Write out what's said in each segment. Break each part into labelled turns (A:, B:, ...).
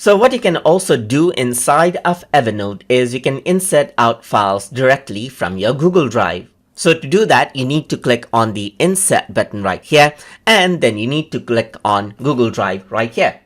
A: So what you can also do inside of Evernote is you can insert out files directly from your Google Drive. So to do that, you need to click on the Insert button right here, and then you need to click on Google Drive right here.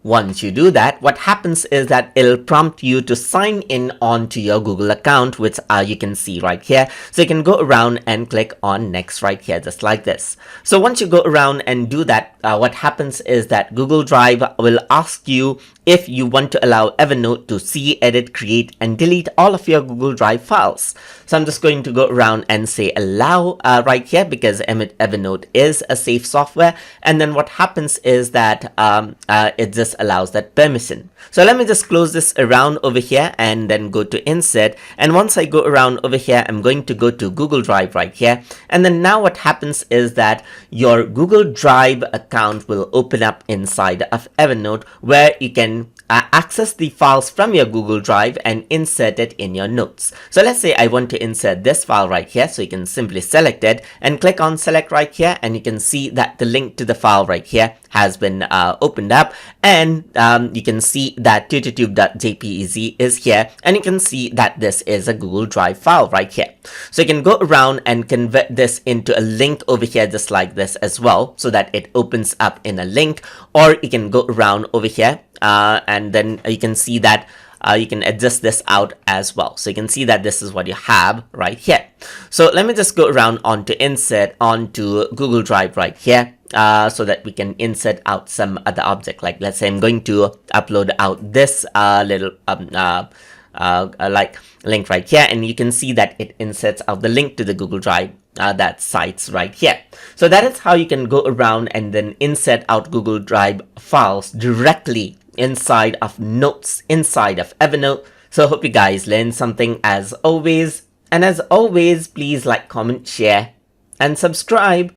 A: Once you do that, what happens is that it'll prompt you to sign in onto your Google account, which you can see right here. So you can go around and click on next right here, just like this. So once you go around and do that, what happens is that Google Drive will ask you if you want to allow Evernote to see, edit, create, and delete all of your Google Drive files. So I'm just going to go around and say allow right here, because Evernote is a safe software. And then what happens is that it just allows that permission. So let me just close this around over here and then go to insert. And once I go around over here, I'm going to go to Google Drive right here. And then now what happens is that your Google Drive account will open up inside of Evernote, where you can access the files from your Google Drive and insert it in your notes. So let's say I want to insert this file right here. So you can simply select it and click on select right here, and you can see that the link to the file right here has been opened up, and you can see that tututube.jpeg is here, and you can see that this is a Google Drive file right here. So you can go around and convert this into a link over here, just like this as well, so that it opens up in a link. Or you can go around over here and then you can see that you can adjust this out as well. So you can see that this is what you have right here. So let me just go around onto insert onto Google Drive right here, so that we can insert out some other object. Like let's say I'm going to upload out this little like link right here, and you can see that it inserts out the link to the Google Drive that sites right here. So that is how you can go around and then insert out Google Drive files directly inside of notes inside of Evernote. So I hope you guys learned something as always. And as always, please like, comment, share, and subscribe.